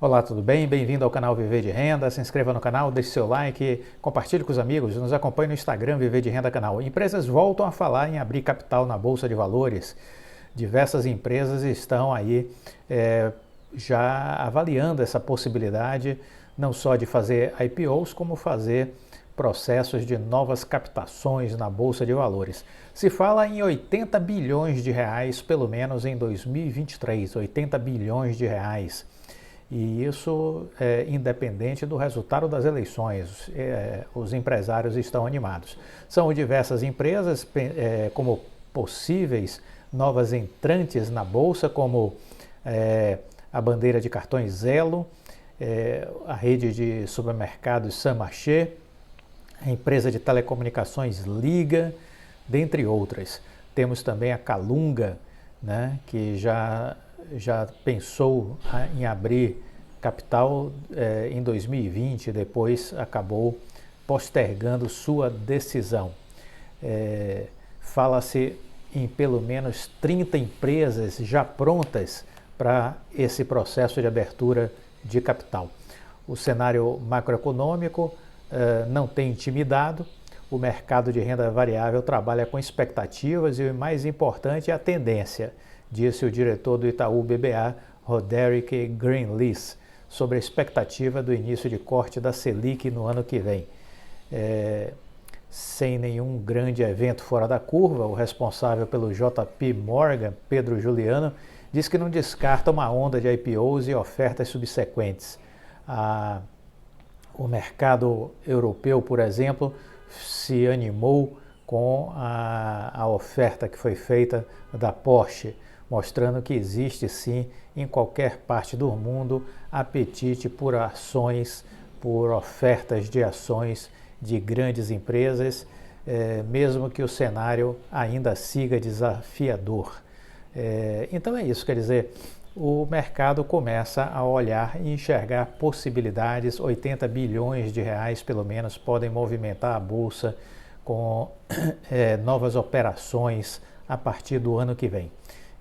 Olá, tudo bem? Bem-vindo ao canal Viver de Renda. Se inscreva no canal, deixe seu like, compartilhe com os amigos, nos acompanhe no Instagram Viver de Renda Canal. Empresas voltam a falar em abrir capital na Bolsa de Valores. Diversas empresas estão aí já avaliando essa possibilidade, não só de fazer IPOs, como fazer processos de novas captações na Bolsa de Valores. Se fala em 80 bilhões de reais, pelo menos em 2023, 80 bilhões de reais. E isso é independente do resultado das eleições. Os empresários estão animados. São diversas empresas como possíveis novas entrantes na Bolsa, como a bandeira de cartões Elo, a rede de supermercados Saint Marché, a empresa de telecomunicações Liga, dentre outras. Temos também a Calunga, né, que já pensou em abrir capital em 2020, depois acabou postergando sua decisão. Fala-se em pelo menos 30 empresas já prontas para esse processo de abertura de capital. O cenário macroeconômico não tem intimidado, o mercado de renda variável trabalha com expectativas e o mais importante é a tendência, disse o diretor do Itaú BBA, Roderick Greenlees, sobre a expectativa do início de corte da Selic no ano que vem. Sem nenhum grande evento fora da curva, o responsável pelo JP Morgan, Pedro Juliano, diz que não descarta uma onda de IPOs e ofertas subsequentes. O mercado europeu, por exemplo, se animou com a oferta que foi feita da Porsche, mostrando que existe sim, em qualquer parte do mundo, apetite por ações, por ofertas de ações de grandes empresas, mesmo que o cenário ainda siga desafiador. Então é isso, quer dizer, o mercado começa a olhar e enxergar possibilidades. 80 bilhões de reais, pelo menos, podem movimentar a Bolsa com novas operações a partir do ano que vem.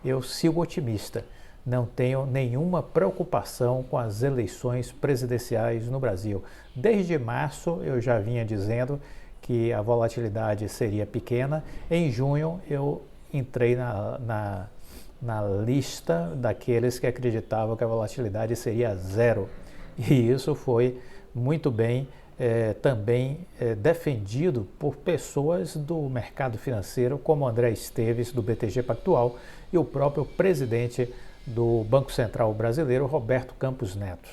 Eu sigo otimista, não tenho nenhuma preocupação com as eleições presidenciais no Brasil. Desde março eu já vinha dizendo que a volatilidade seria pequena. Em junho eu entrei na lista daqueles que acreditavam que a volatilidade seria zero. E isso foi muito bem também defendido por pessoas do mercado financeiro, como André Esteves, do BTG Pactual, e o próprio presidente do Banco Central Brasileiro, Roberto Campos Neto,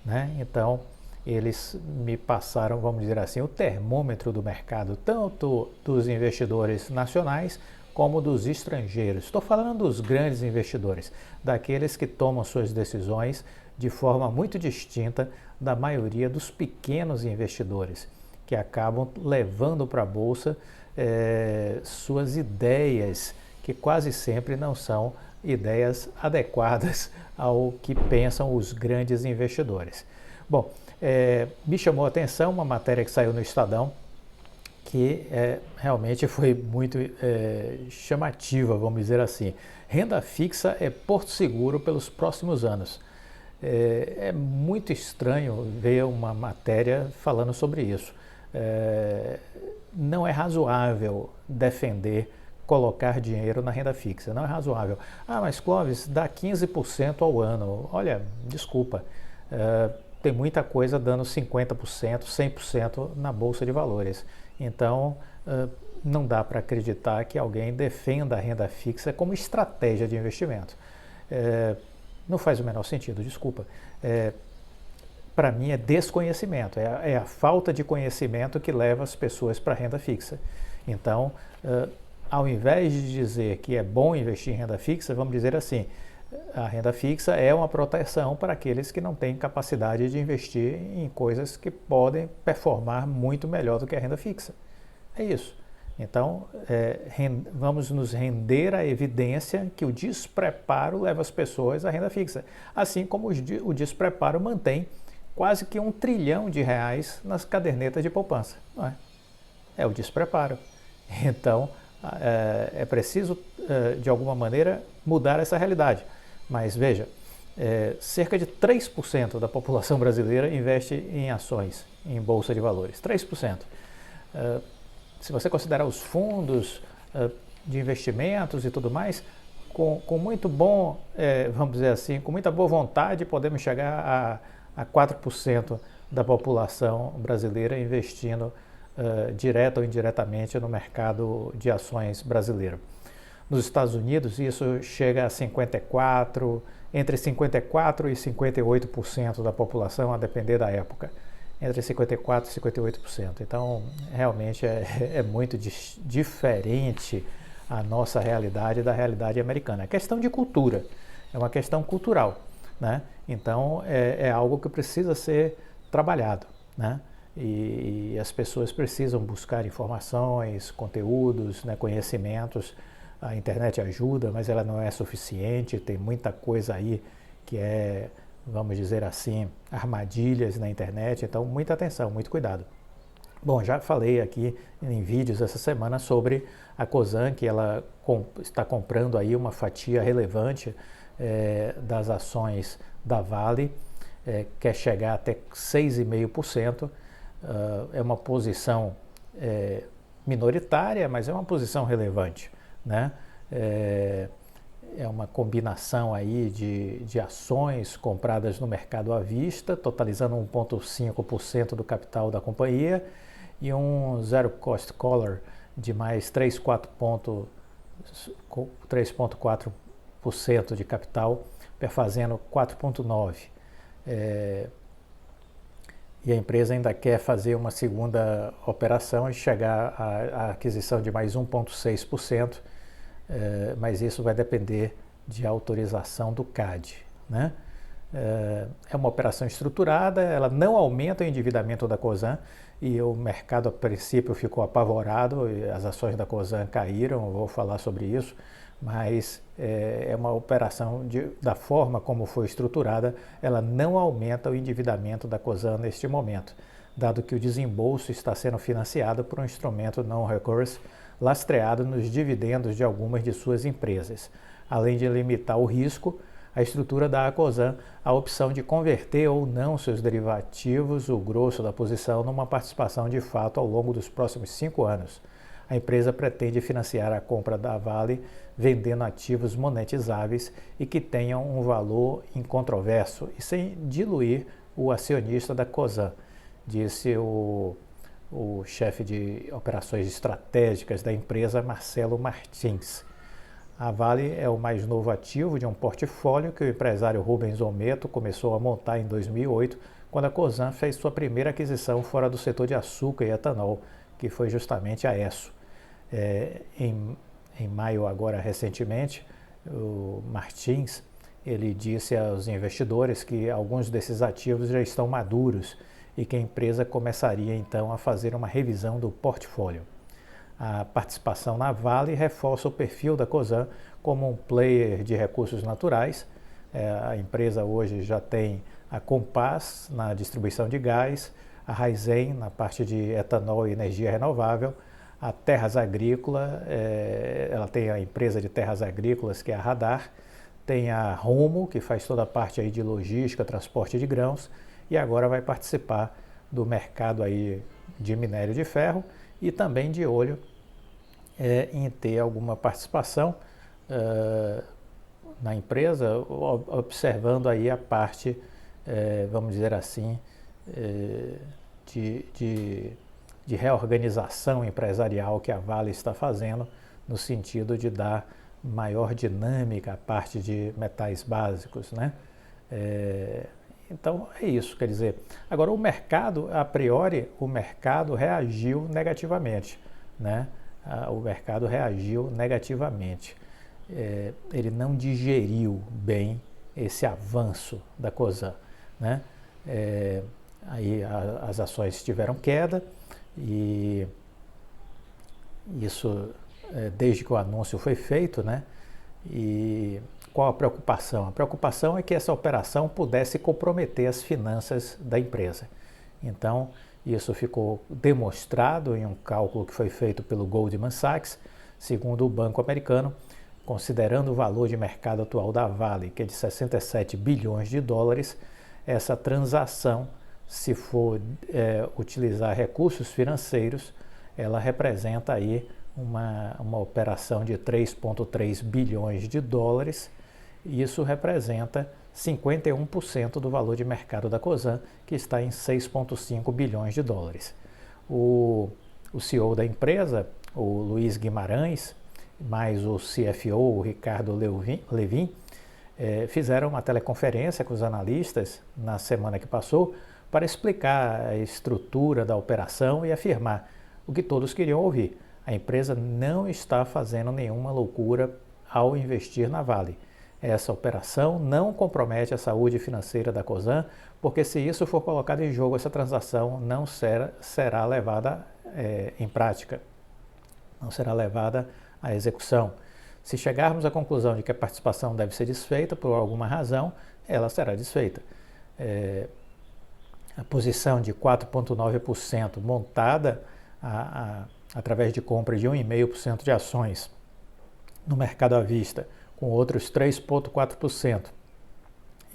né? Então, eles me passaram, vamos dizer assim, o termômetro do mercado, tanto dos investidores nacionais como dos estrangeiros. Estou falando dos grandes investidores, daqueles que tomam suas decisões de forma muito distinta da maioria dos pequenos investidores, que acabam levando para a Bolsa suas ideias, que quase sempre não são ideias adequadas ao que pensam os grandes investidores. Bom, me chamou a atenção uma matéria que saiu no Estadão, que realmente foi muito chamativa, vamos dizer assim. Renda fixa é porto seguro pelos próximos anos. É muito estranho ver uma matéria falando sobre isso. Não é razoável defender colocar dinheiro na renda fixa, não é razoável. Ah, mas Clóvis, dá 15% ao ano. Olha, desculpa, tem muita coisa dando 50%, 100% na Bolsa de Valores. Então, não dá para acreditar que alguém defenda a renda fixa como estratégia de investimento. Não faz o menor sentido, desculpa. Para mim é desconhecimento, é a falta de conhecimento que leva as pessoas para a renda fixa. Então, ao invés de dizer que é bom investir em renda fixa, vamos dizer assim, a renda fixa é uma proteção para aqueles que não têm capacidade de investir em coisas que podem performar muito melhor do que a renda fixa. É isso. Então, vamos nos render à evidência que o despreparo leva as pessoas à renda fixa. Assim como o despreparo mantém quase que R$1 trilhão nas cadernetas de poupança. Não é? É o despreparo. Então, é preciso, de alguma maneira, mudar essa realidade. Mas veja, cerca de 3% da população brasileira investe em ações, em bolsa de valores. 3%. Se você considerar os fundos de investimentos e tudo mais, com muito bom, vamos dizer assim, com muita boa vontade, podemos chegar a 4% da população brasileira investindo direta ou indiretamente no mercado de ações brasileiro. Nos Estados Unidos, isso chega a 54%, entre 54% e 58% da população, a depender da época. Entre 54% e 58%. Então, realmente é muito diferente a nossa realidade da realidade americana. É questão de cultura, é uma questão cultural, né? Então, é algo que precisa ser trabalhado, né? E as pessoas precisam buscar informações, conteúdos, né, conhecimentos. A internet ajuda, mas ela não é suficiente, tem muita coisa aí que vamos dizer assim, armadilhas na internet, então muita atenção, muito cuidado. Bom, já falei aqui em vídeos essa semana sobre a Cosan, que ela está comprando aí uma fatia relevante das ações da Vale, quer chegar até 6,5%, é uma posição minoritária, mas é uma posição relevante, né? É uma combinação aí de ações compradas no mercado à vista, totalizando 1,5% do capital da companhia e um zero cost collar de mais 3,4% de capital, perfazendo 4,9%. E a empresa ainda quer fazer uma segunda operação e chegar à aquisição de mais 1,6%, mas isso vai depender de autorização do CAD, né? É uma operação estruturada, ela não aumenta o endividamento da Cosan e o mercado a princípio ficou apavorado, e as ações da Cosan caíram, eu vou falar sobre isso, mas é uma operação da forma como foi estruturada, ela não aumenta o endividamento da Cosan neste momento, dado que o desembolso está sendo financiado por um instrumento non-recourse lastreado nos dividendos de algumas de suas empresas. Além de limitar o risco, a estrutura dá à Cosan a opção de converter ou não seus derivativos, o grosso da posição, numa participação de fato ao longo dos próximos 5 anos. A empresa pretende financiar a compra da Vale vendendo ativos monetizáveis e que tenham um valor incontroverso e sem diluir o acionista da Cosan, disse o chefe de operações estratégicas da empresa, Marcelo Martins. A Vale é o mais novo ativo de um portfólio que o empresário Rubens Ometo começou a montar em 2008, quando a Cosan fez sua primeira aquisição fora do setor de açúcar e etanol, que foi justamente a Esso. Em maio, agora recentemente, o Martins ele disse aos investidores que alguns desses ativos já estão maduros e que a empresa começaria então a fazer uma revisão do portfólio. A participação na Vale reforça o perfil da Cosan como um player de recursos naturais. A empresa hoje já tem a Compass na distribuição de gás, a Raizen na parte de etanol e energia renovável, a Terras Agrícola, ela tem a empresa de terras agrícolas que é a Radar, tem a Rumo, que faz toda a parte aí de logística, transporte de grãos, e agora vai participar do mercado aí de minério de ferro e também de olho em ter alguma participação na empresa, observando aí a parte, vamos dizer assim, de reorganização empresarial que a Vale está fazendo, no sentido de dar maior dinâmica à parte de metais básicos, né? Então é isso, quer dizer, agora o mercado, a priori, o mercado reagiu negativamente, né? O mercado reagiu negativamente, ele não digeriu bem esse avanço da Cosan, né? Aí as ações tiveram queda e isso desde que o anúncio foi feito, né? E qual a preocupação? A preocupação é que essa operação pudesse comprometer as finanças da empresa. Então, isso ficou demonstrado em um cálculo que foi feito pelo Goldman Sachs, segundo o banco americano, considerando o valor de mercado atual da Vale, que é de 67 bilhões de dólares, essa transação, se for utilizar recursos financeiros, ela representa aí uma operação de 3,3 bilhões de dólares, e isso representa 51% do valor de mercado da Cosan, que está em 6,5 bilhões de dólares. O CEO da empresa, o Luiz Guimarães, mais o CFO, o Ricardo Levin, fizeram uma teleconferência com os analistas na semana que passou para explicar a estrutura da operação e afirmar o que todos queriam ouvir. A empresa não está fazendo nenhuma loucura ao investir na Vale. Essa operação não compromete a saúde financeira da Cosan, porque se isso for colocado em jogo, essa transação não será levada em prática, não será levada à execução. Se chegarmos à conclusão de que a participação deve ser desfeita por alguma razão, ela será desfeita. A posição de 4,9% montada através de compra de 1,5% de ações no mercado à vista, com outros 3,4%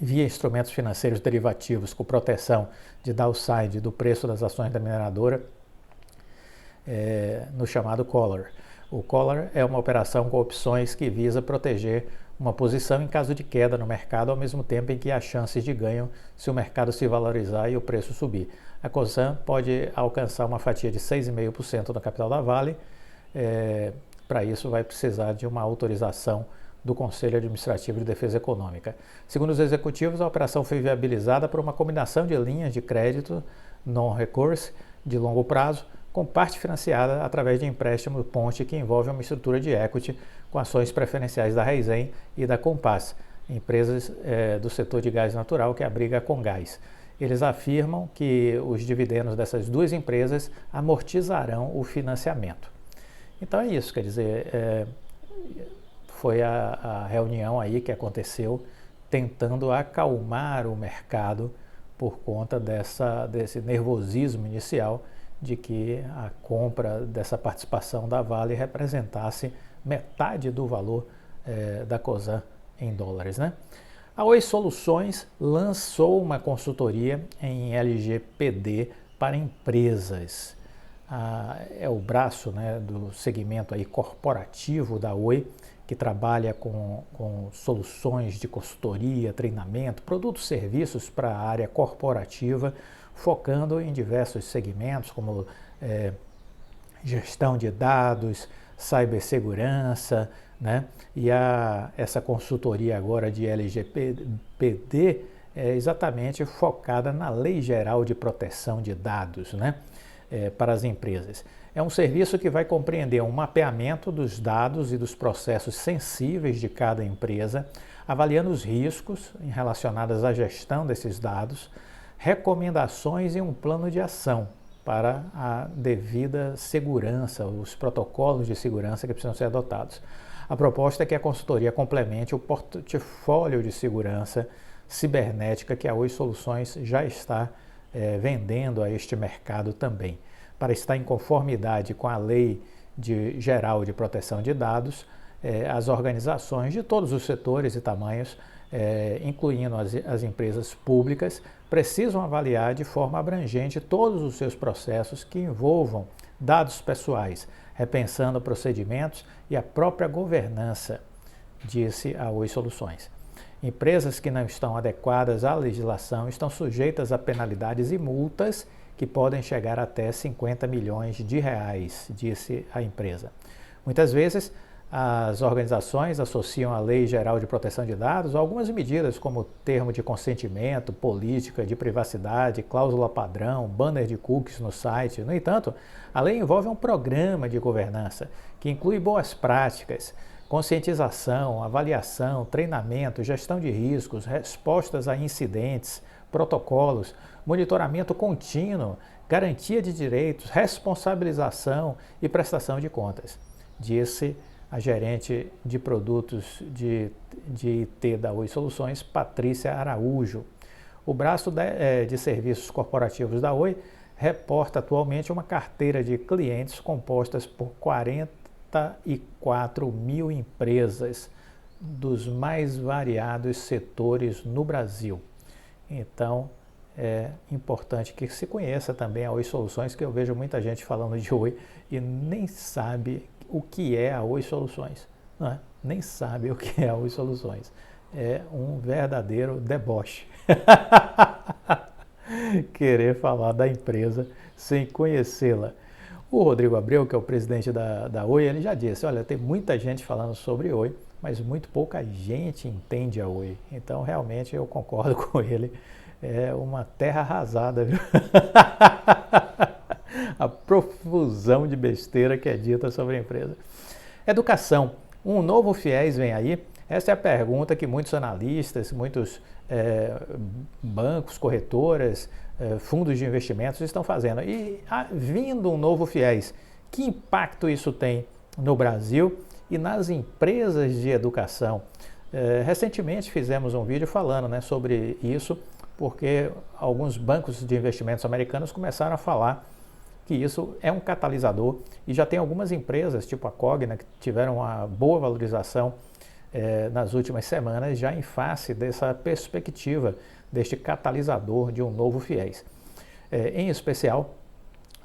via instrumentos financeiros derivativos com proteção de downside do preço das ações da mineradora, no chamado collar. O collar é uma operação com opções que visa proteger uma posição em caso de queda no mercado, ao mesmo tempo em que há chances de ganho se o mercado se valorizar e o preço subir. A Cosan pode alcançar uma fatia de 6,5% da capital da Vale. Para isso vai precisar de uma autorização do Conselho Administrativo de Defesa Econômica. Segundo os executivos, a operação foi viabilizada por uma combinação de linhas de crédito non-recourse de longo prazo, com parte financiada através de empréstimo ponte que envolve uma estrutura de equity com ações preferenciais da Raizen e da Compass, empresas do setor de gás natural que abriga a Comgás. Eles afirmam que os dividendos dessas duas empresas amortizarão o financiamento. Então é isso, quer dizer, foi a reunião aí que aconteceu tentando acalmar o mercado por conta desse nervosismo inicial de que a compra dessa participação da Vale representasse metade do valor da Cosan em dólares, né? A Oi Soluções lançou uma consultoria em LGPD para empresas. É o braço, né, do segmento aí corporativo da Oi, que trabalha com soluções de consultoria, treinamento, produtos e serviços para a área corporativa, focando em diversos segmentos como gestão de dados, cibersegurança, né? E essa consultoria agora de LGPD é exatamente focada na Lei Geral de Proteção de Dados, né? Para as empresas. É um serviço que vai compreender um mapeamento dos dados e dos processos sensíveis de cada empresa, avaliando os riscos relacionados à gestão desses dados, recomendações e um plano de ação para a devida segurança, os protocolos de segurança que precisam ser adotados. A proposta é que a consultoria complemente o portfólio de segurança cibernética que a Oi Soluções já está vendendo a este mercado também. Para estar em conformidade com a Lei Geral de Proteção de Dados, as organizações de todos os setores e tamanhos, incluindo as empresas públicas, precisam avaliar de forma abrangente todos os seus processos que envolvam dados pessoais, repensando procedimentos e a própria governança, disse a Oi Soluções. Empresas que não estão adequadas à legislação estão sujeitas a penalidades e multas que podem chegar até 50 milhões de reais, disse a empresa. Muitas vezes, as organizações associam a Lei Geral de Proteção de Dados a algumas medidas como termo de consentimento, política de privacidade, cláusula padrão, banner de cookies no site. No entanto, a lei envolve um programa de governança que inclui boas práticas, conscientização, avaliação, treinamento, gestão de riscos, respostas a incidentes, protocolos, monitoramento contínuo, garantia de direitos, responsabilização e prestação de contas, disse a gerente de produtos de IT da Oi Soluções, Patrícia Araújo. O braço de serviços corporativos da Oi reporta atualmente uma carteira de clientes compostas por 54 mil empresas dos mais variados setores no Brasil. Então, é importante que se conheça também a Oi Soluções, que eu vejo muita gente falando de Oi e nem sabe o que é a Oi Soluções, não é? Nem sabe o que é a Oi Soluções. É um verdadeiro deboche querer falar da empresa sem conhecê-la. O Rodrigo Abreu, que é o presidente da Oi, ele já disse, olha, tem muita gente falando sobre Oi, mas muito pouca gente entende a Oi. Então, realmente, eu concordo com ele. É uma terra arrasada, viu? A profusão de besteira que é dita sobre a empresa. Educação. Um novo FIES vem aí? Essa é a pergunta que muitos analistas, muitos bancos, corretoras, fundos de investimentos estão fazendo. E vindo um novo FIES, que impacto isso tem no Brasil e nas empresas de educação? Recentemente fizemos um vídeo falando, né, sobre isso, porque alguns bancos de investimentos americanos começaram a falar que isso é um catalisador e já tem algumas empresas, tipo a Cogna, que tiveram uma boa valorização nas últimas semanas, já em face dessa perspectiva, deste catalisador de um novo FIES. Em especial,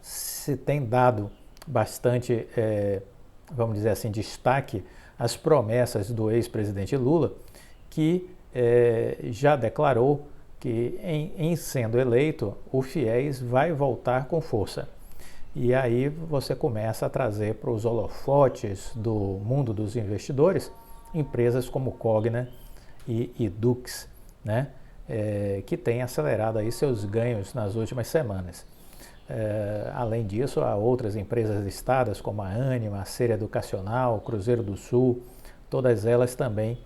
se tem dado bastante, vamos dizer assim, destaque às promessas do ex-presidente Lula, que já declarou que em sendo eleito, o FIES vai voltar com força. E aí você começa a trazer para os holofotes do mundo dos investidores empresas como Cogna e Dux, né? Que têm acelerado aí seus ganhos nas últimas semanas. Além disso, há outras empresas listadas como a Ânima, a Ser Educacional, Cruzeiro do Sul, todas elas também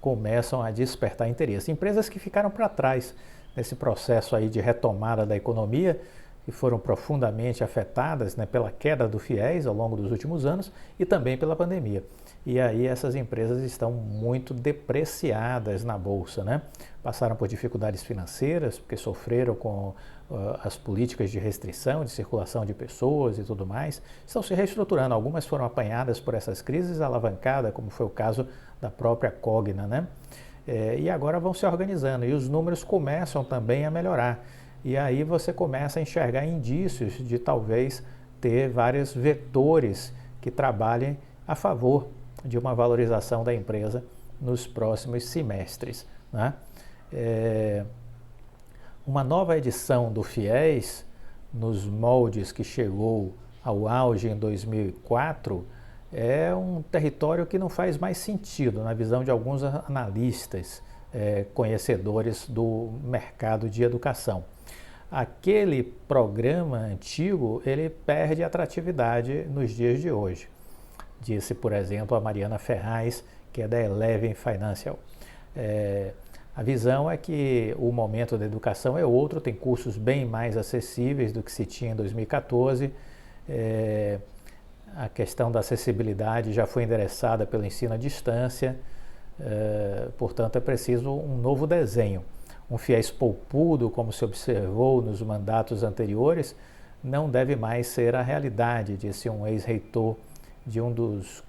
começam a despertar interesse. Empresas que ficaram para trás nesse processo aí de retomada da economia, que foram profundamente afetadas, né, pela queda do FIES ao longo dos últimos anos e também pela pandemia. E aí essas empresas estão muito depreciadas na Bolsa, né? Passaram por dificuldades financeiras, porque sofreram com as políticas de restrição, de circulação de pessoas e tudo mais. Estão se reestruturando. Algumas foram apanhadas por essas crises, alavancadas, como foi o caso da própria Cogna, né? E agora vão se organizando e os números começam também a melhorar. E aí você começa a enxergar indícios de talvez ter vários vetores que trabalhem a favor de uma valorização da empresa nos próximos semestres, né? Uma nova edição do FIES, nos moldes que chegou ao auge em 2004, é um território que não faz mais sentido na visão de alguns analistas conhecedores do mercado de educação. Aquele programa antigo, ele perde atratividade nos dias de hoje. Disse, por exemplo, a Mariana Ferraz, que é da Eleven Financial. A visão é que o momento da educação é outro, tem cursos bem mais acessíveis do que se tinha em 2014. A questão da acessibilidade já foi endereçada pelo ensino à distância, portanto é preciso um novo desenho. Um FIES poupudo, como se observou nos mandatos anteriores, não deve mais ser a realidade, disse um ex-reitor de um dos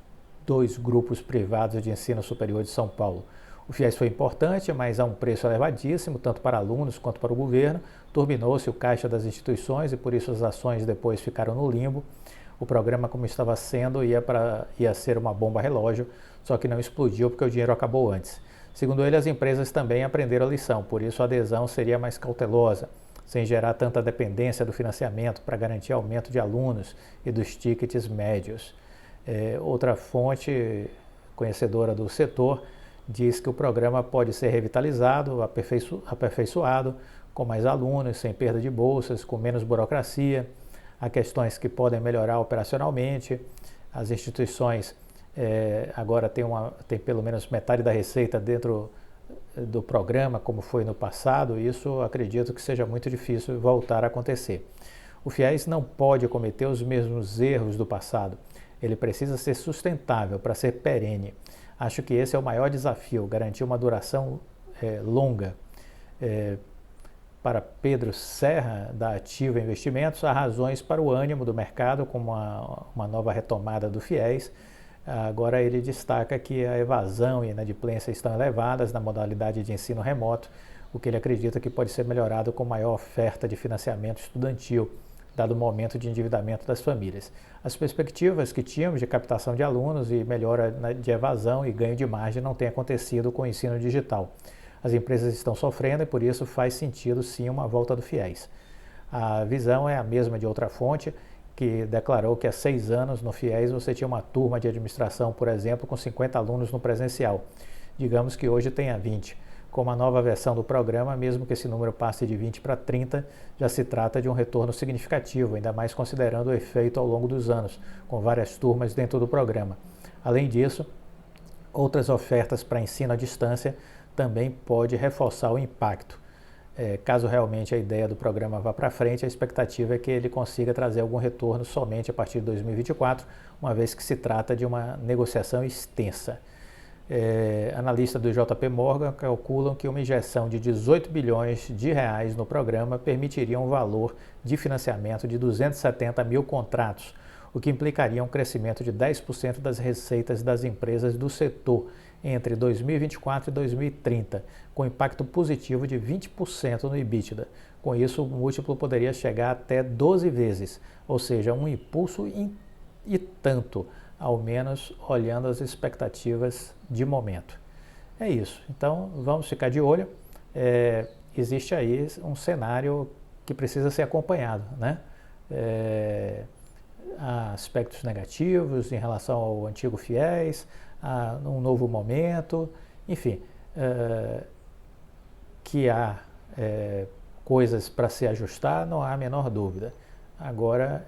2 grupos privados de ensino superior de São Paulo. O FIES foi importante, mas a um preço elevadíssimo, tanto para alunos quanto para o governo. Turbinou-se o caixa das instituições e por isso as ações depois ficaram no limbo. O programa, como estava sendo, ia ser uma bomba relógio, só que não explodiu porque o dinheiro acabou antes. Segundo ele, as empresas também aprenderam a lição, por isso a adesão seria mais cautelosa, sem gerar tanta dependência do financiamento para garantir aumento de alunos e dos tickets médios. Outra fonte conhecedora do setor diz que o programa pode ser revitalizado, aperfeiçoado, com mais alunos, sem perda de bolsas, com menos burocracia. Há questões que podem melhorar operacionalmente. As instituições agora tem pelo menos metade da receita dentro do programa, como foi no passado. Isso acredito que seja muito difícil voltar a acontecer. O FIES não pode cometer os mesmos erros do passado. Ele precisa ser sustentável para ser perene. Acho que esse é o maior desafio, garantir uma duração longa. para Pedro Serra, da Ativa Investimentos, há razões para o ânimo do mercado, como uma nova retomada do FIES. Agora ele destaca que a evasão e a inadimplência estão elevadas na modalidade de ensino remoto, o que ele acredita que pode ser melhorado com maior oferta de financiamento estudantil, dado o momento de endividamento das famílias. As perspectivas que tínhamos de captação de alunos e melhora de evasão e ganho de margem não têm acontecido com o ensino digital. As empresas estão sofrendo e por isso faz sentido sim uma volta do FIES. A visão é a mesma de outra fonte, que declarou que há 6 anos no FIES você tinha uma turma de administração, por exemplo, com 50 alunos no presencial. Digamos que hoje tenha 20. Com uma nova versão do programa, mesmo que esse número passe de 20 para 30, já se trata de um retorno significativo, ainda mais considerando o efeito ao longo dos anos, com várias turmas dentro do programa. Além disso, outras ofertas para ensino à distância também pode reforçar o impacto. Caso realmente a ideia do programa vá para frente, a expectativa é que ele consiga trazer algum retorno somente a partir de 2024, uma vez que se trata de uma negociação extensa. Analistas do JP Morgan calculam que uma injeção de 18 bilhões de reais no programa permitiria um valor de financiamento de 270 mil contratos, o que implicaria um crescimento de 10% das receitas das empresas do setor entre 2024 e 2030, com impacto positivo de 20% no EBITDA. Com isso, o múltiplo poderia chegar até 12 vezes, ou seja, um impulso e tanto, ao menos olhando as expectativas de momento. É isso, então vamos ficar de olho. Existe aí um cenário que precisa ser acompanhado, né? Há aspectos negativos em relação ao antigo FIES, há um novo momento, enfim, que há coisas para se ajustar, não há a menor dúvida. Agora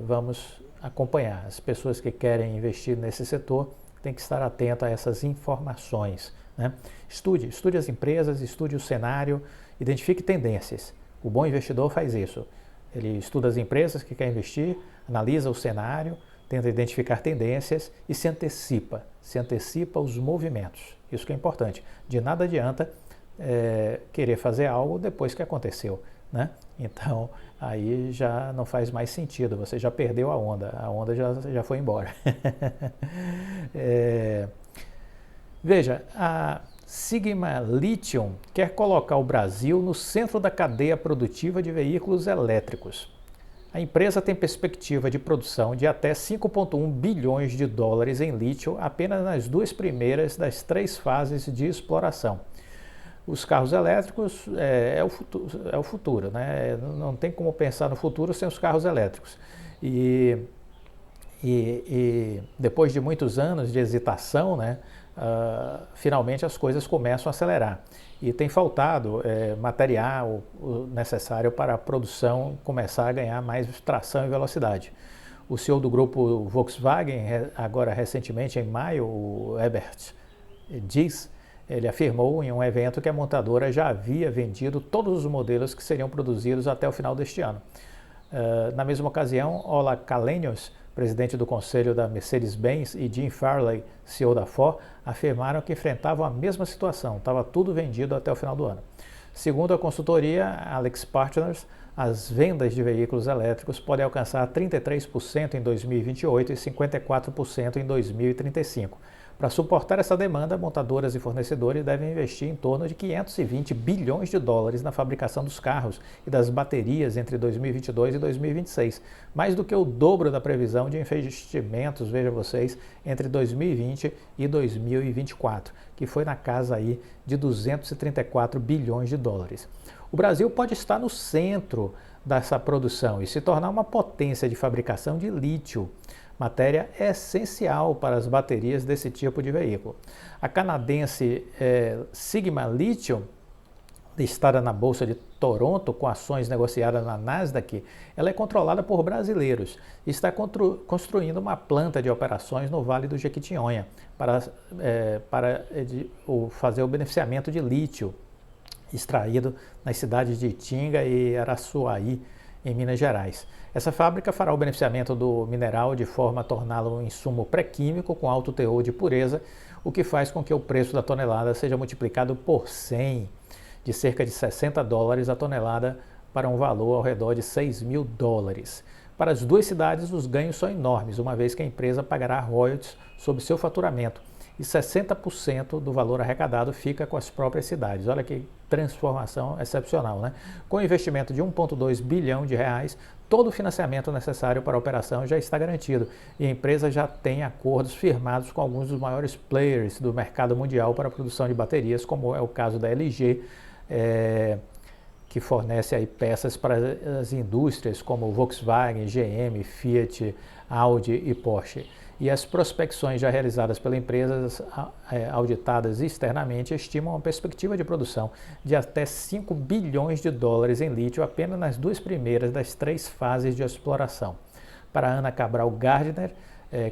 vamos acompanhar. As pessoas que querem investir nesse setor têm que estar atentas a essas informações, né? Estude as empresas, estude o cenário, identifique tendências. O bom investidor faz isso. Ele estuda as empresas que quer investir, analisa o cenário, tenta identificar tendências e se antecipa aos movimentos. Isso que é importante. De nada adianta querer fazer algo depois que aconteceu, né? Então, aí já não faz mais sentido, você já perdeu a onda já foi embora. Veja, a Sigma Lithium quer colocar o Brasil no centro da cadeia produtiva de veículos elétricos. A empresa tem perspectiva de produção de até 5,1 bilhões de dólares em lítio apenas nas 2 primeiras das 3 fases de exploração. Os carros elétricos é o futuro, né? Não tem como pensar no futuro sem os carros elétricos. E depois de muitos anos de hesitação, né, finalmente as coisas começam a acelerar. E tem faltado material necessário para a produção começar a ganhar mais tração e velocidade. O CEO do grupo Volkswagen, agora recentemente em maio, o Herbert Diess, ele afirmou em um evento que a montadora já havia vendido todos os modelos que seriam produzidos até o final deste ano. Na mesma ocasião, Ola Källenius, presidente do conselho da Mercedes-Benz, e Jim Farley, CEO da Ford, afirmaram que enfrentavam a mesma situação, estava tudo vendido até o final do ano. Segundo a consultoria AlixPartners, as vendas de veículos elétricos podem alcançar 33% em 2028 e 54% em 2035. Para suportar essa demanda, montadoras e fornecedores devem investir em torno de 520 bilhões de dólares na fabricação dos carros e das baterias entre 2022 e 2026, mais do que o dobro da previsão de investimentos, veja vocês, entre 2020 e 2024, que foi na casa aí de 234 bilhões de dólares. O Brasil pode estar no centro dessa produção e se tornar uma potência de fabricação de lítio, matéria essencial para as baterias desse tipo de veículo. A canadense Sigma Lithium, listada na Bolsa de Toronto com ações negociadas na Nasdaq, ela é controlada por brasileiros e está construindo uma planta de operações no Vale do Jequitinhonha para fazer o beneficiamento de lítio extraído nas cidades de Itinga e Araçuaí, em Minas Gerais. Essa fábrica fará o beneficiamento do mineral de forma a torná-lo um insumo pré-químico com alto teor de pureza, o que faz com que o preço da tonelada seja multiplicado por 100. de cerca de $60 a tonelada para um valor ao redor de $6.000. Para as duas cidades, os ganhos são enormes, uma vez que a empresa pagará royalties sobre seu faturamento e 60% do valor arrecadado fica com as próprias cidades. Olha que transformação excepcional, né? Com investimento de 1,2 bilhão de reais, todo o financiamento necessário para a operação já está garantido e a empresa já tem acordos firmados com alguns dos maiores players do mercado mundial para a produção de baterias, como é o caso da LG, que fornece aí peças para as indústrias como Volkswagen, GM, Fiat, Audi e Porsche. E as prospecções já realizadas pela empresa, auditadas externamente, estimam uma perspectiva de produção de até 5 bilhões de dólares em lítio apenas nas duas primeiras das 3 fases de exploração. Para Ana Cabral Gardner,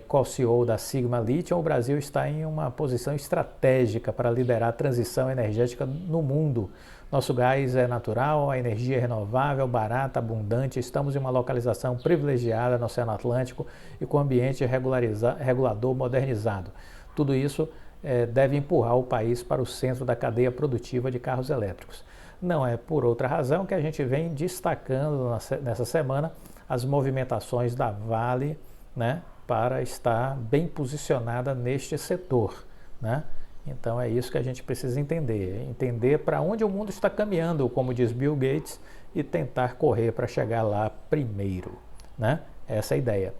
co-CEO da Sigma Lithium, o Brasil está em uma posição estratégica para liderar a transição energética no mundo. Nosso gás é natural, a energia é renovável, barata, abundante, estamos em uma localização privilegiada no Oceano Atlântico e com ambiente regulador modernizado. Tudo isso deve empurrar o país para o centro da cadeia produtiva de carros elétricos. Não é por outra razão que a gente vem destacando nessa semana as movimentações da Vale, né, para estar bem posicionada neste setor, né? Então é isso que a gente precisa entender para onde o mundo está caminhando, como diz Bill Gates, e tentar correr para chegar lá primeiro, né? Essa é a ideia.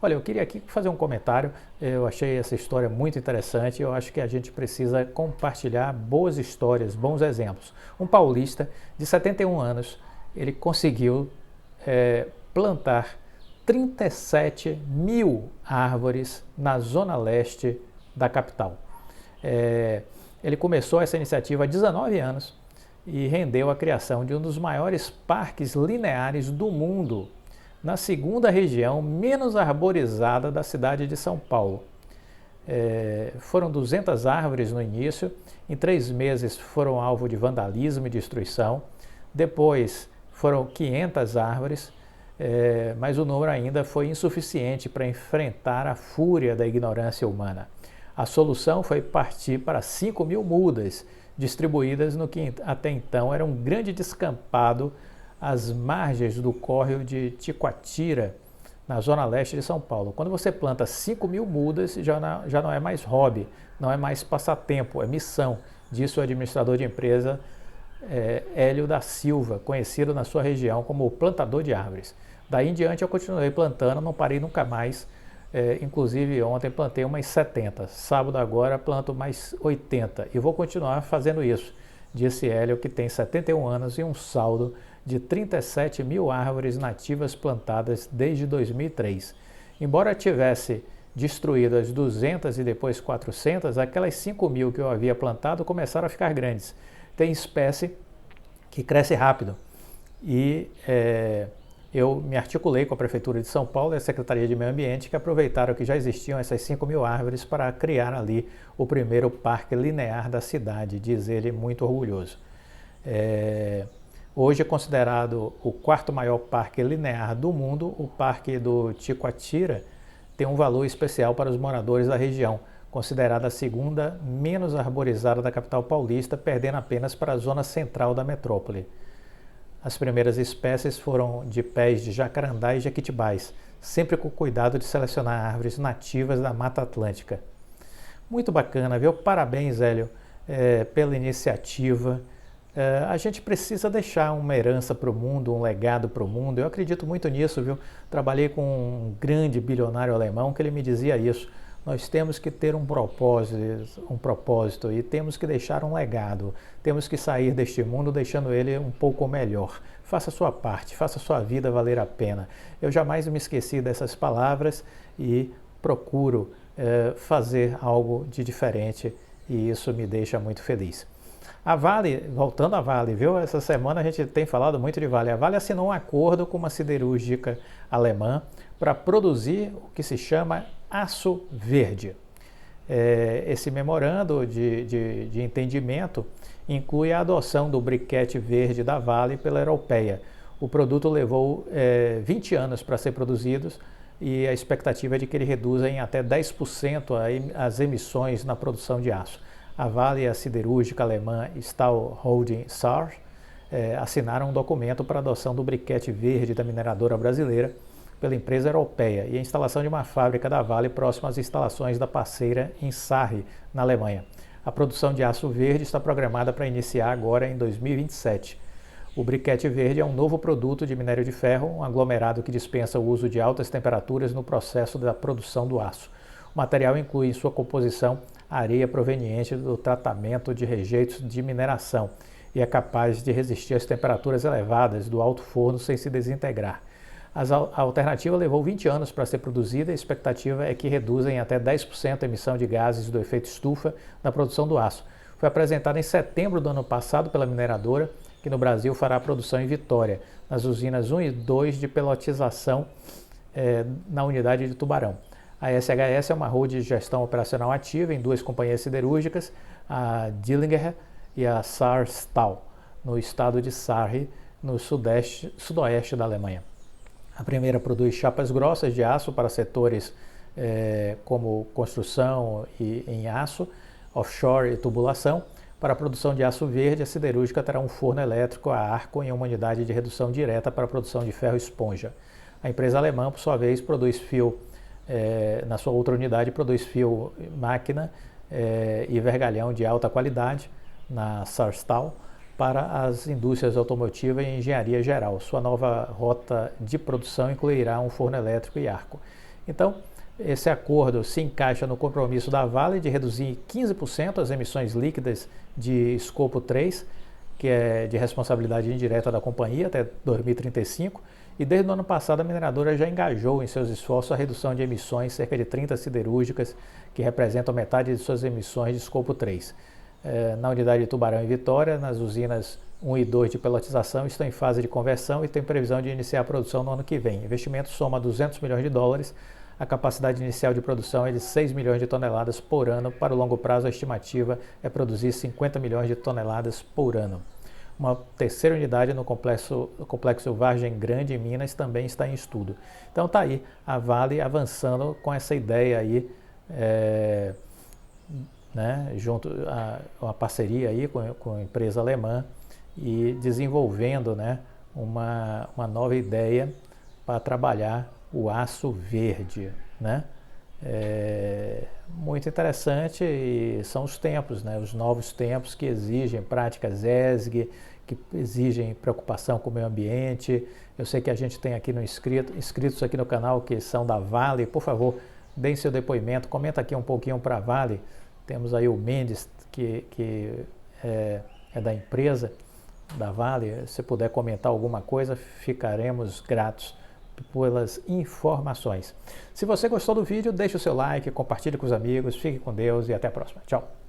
Olha, eu queria aqui fazer um comentário, eu achei essa história muito interessante, eu acho que a gente precisa compartilhar boas histórias, bons exemplos. Um paulista de 71 anos, ele conseguiu plantar 37 mil árvores na zona leste da capital. Ele começou essa iniciativa há 19 anos e rendeu a criação de um dos maiores parques lineares do mundo, na segunda região menos arborizada da cidade de São Paulo. Foram 200 árvores no início, em 3 meses foram alvo de vandalismo e destruição, depois foram 500 árvores, mas o número ainda foi insuficiente para enfrentar a fúria da ignorância humana. A solução foi partir para 5 mil mudas, distribuídas no que até então era um grande descampado às margens do córrego de Ticoatira, na zona leste de São Paulo. Quando você planta 5 mil mudas, já não é mais hobby, não é mais passatempo, é missão, disse o administrador de empresa Hélio da Silva, conhecido na sua região como o plantador de árvores. Daí em diante eu continuei plantando, não parei nunca mais. Inclusive ontem plantei umas 70, sábado agora planto mais 80 e vou continuar fazendo isso, disse Hélio, que tem 71 anos e um saldo de 37 mil árvores nativas plantadas desde 2003. Embora tivesse destruído as 200 e depois 400, aquelas 5 mil que eu havia plantado começaram a ficar grandes. Tem espécie que cresce rápido e eu me articulei com a Prefeitura de São Paulo e a Secretaria de Meio Ambiente, que aproveitaram que já existiam essas 5 mil árvores para criar ali o primeiro parque linear da cidade, diz ele muito orgulhoso. Hoje é considerado o 4º maior parque linear do mundo, o Parque do Ticoatira tem um valor especial para os moradores da região, considerada a segunda menos arborizada da capital paulista, perdendo apenas para a zona central da metrópole. As primeiras espécies foram de pés de jacarandá e jequitibás, sempre com cuidado de selecionar árvores nativas da Mata Atlântica. Muito bacana, viu? Parabéns, Hélio, pela iniciativa. A gente precisa deixar uma herança para o mundo, um legado para o mundo. Eu acredito muito nisso, viu? Trabalhei com um grande bilionário alemão que ele me dizia isso. Nós temos que ter um propósito e temos que deixar um legado. Temos que sair deste mundo deixando ele um pouco melhor. Faça a sua parte, faça a sua vida valer a pena. Eu jamais me esqueci dessas palavras e procuro fazer algo de diferente e isso me deixa muito feliz. A Vale, voltando à Vale, viu? Essa semana a gente tem falado muito de Vale. A Vale assinou um acordo com uma siderúrgica alemã para produzir o que se chama aço verde. Esse memorando de entendimento inclui a adoção do briquete verde da Vale pela europeia. O produto levou 20 anos para ser produzido e a expectativa é de que ele reduza em até 10% as emissões na produção de aço. a Vale e a siderúrgica alemã Stahl Holding SAR assinaram um documento para a adoção do briquete verde da mineradora brasileira pela empresa europeia e a instalação de uma fábrica da Vale próxima às instalações da parceira em Sarre, na Alemanha. A produção de aço verde está programada para iniciar agora em 2027. O briquete verde é um novo produto de minério de ferro, um aglomerado que dispensa o uso de altas temperaturas no processo da produção do aço. O material inclui em sua composição areia proveniente do tratamento de rejeitos de mineração e é capaz de resistir às temperaturas elevadas do alto forno sem se desintegrar. A alternativa levou 20 anos para ser produzida e a expectativa é que reduza em até 10% a emissão de gases do efeito estufa na produção do aço. Foi apresentada em setembro do ano passado pela mineradora, que no Brasil fará a produção em Vitória, nas usinas 1 e 2 de pelotização na unidade de Tubarão. A SHS é uma holding de gestão operacional ativa em duas companhias siderúrgicas, a Dillinger e a Saarstahl, no estado de Sarre, no sudoeste da Alemanha. A primeira produz chapas grossas de aço para setores como construção e em aço, offshore e tubulação. Para a produção de aço verde, a siderúrgica terá um forno elétrico a arco em uma unidade de redução direta para a produção de ferro esponja. A empresa alemã, por sua vez, produz fio, na sua outra unidade, produz fio máquina e vergalhão de alta qualidade, na Saarstahl, para as indústrias automotiva e engenharia geral. Sua nova rota de produção incluirá um forno elétrico e arco. Então, esse acordo se encaixa no compromisso da Vale de reduzir 15% as emissões líquidas de escopo 3, que é de responsabilidade indireta da companhia, até 2035, e desde o ano passado a mineradora já engajou em seus esforços a redução de emissões, cerca de 30 siderúrgicas, que representam metade de suas emissões de escopo 3. Na unidade de Tubarão e Vitória, nas usinas 1 e 2 de pelotização, estão em fase de conversão e tem previsão de iniciar a produção no ano que vem. O investimento soma 200 milhões de dólares, a capacidade inicial de produção é de 6 milhões de toneladas por ano. Para o longo prazo, a estimativa é produzir 50 milhões de toneladas por ano. Uma terceira unidade no complexo Vargem Grande, em Minas, também está em estudo. Então está aí a Vale avançando com essa ideia aí, junto a uma parceria aí com a empresa alemã e desenvolvendo uma nova ideia para trabalhar o aço verde, muito interessante, e são os tempos, os novos tempos que exigem práticas ESG, que exigem preocupação com o meio ambiente. Eu sei que a gente tem aqui inscritos aqui no canal que são da Vale. Por favor, deem seu depoimento, comenta aqui um pouquinho para a Vale. Temos aí o Mendes, que é da empresa da Vale. Se puder comentar alguma coisa, ficaremos gratos pelas informações. Se você gostou do vídeo, deixe o seu like, compartilhe com os amigos, fique com Deus e até a próxima. Tchau!